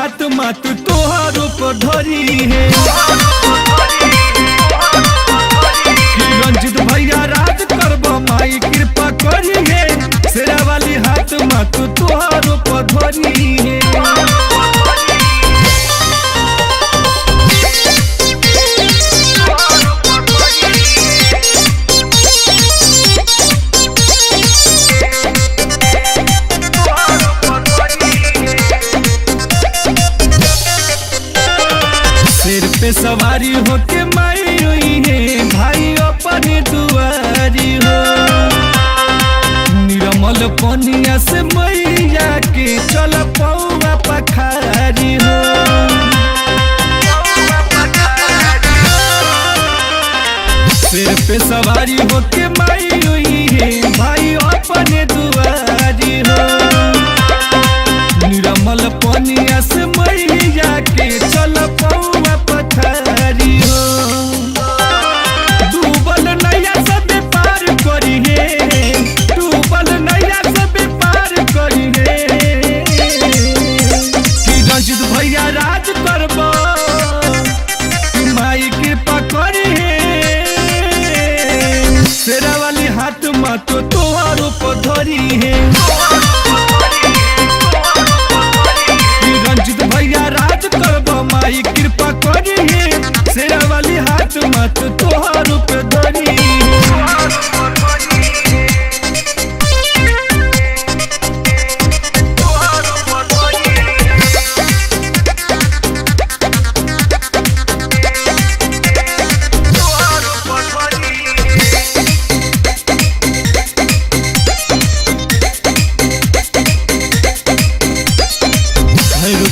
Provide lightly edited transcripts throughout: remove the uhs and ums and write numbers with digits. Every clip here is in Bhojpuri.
हाथ मात तोहारो पर धरी है। रंजित भैया राज करब माई कृपा करी है। शेरा वाली हाथ मात तोहारो पर धरी है। सिर पे सवारी होके माई हुई है भाई अपने दुआरी हो। निरमल पनिया से मैया के चल पौवा पखारी हो। सिर पे सवारी होके माई हुई है भाई अपने दुआरी हो। निरमल पनिया से मैया के चल पौवा पखारी हो। डूबल नैया सब पार करी है। डूबल नैया सब पार करी है। कि रंजित भैया राज करब माई कृपा करी है। शेरा वाली हाथ मात तोहारो पर धरी है। रंजित भैया राज करब माई कृपा करी है। शेरा वाली हाथ मात तोहारो पे धरी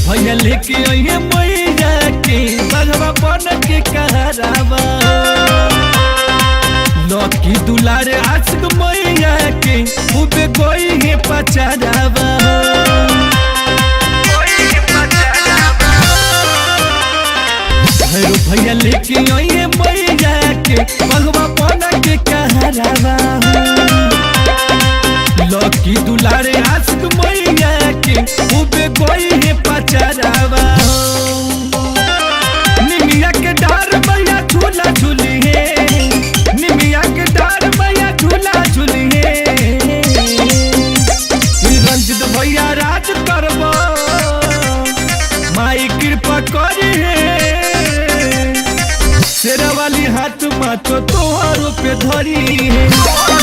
भैया लेके आइए मैया के बगवा बन के कहरावा। लौकी दुलारे आशिक मैया के खूबे गोई है पचारावा। भैया लेके आइए मैया के बगवा बन के कहरावा। लौकी दुलारे आशिक मैया के खूबे गोई है पचारावा। निमिया के डार मैया झूला झूली है। निमिया के डार मैया झूला झूली है। रंजित भैया राज करब माई कृपा करी है। शेरा वाली हाथ मात तोहारो पे धरी है।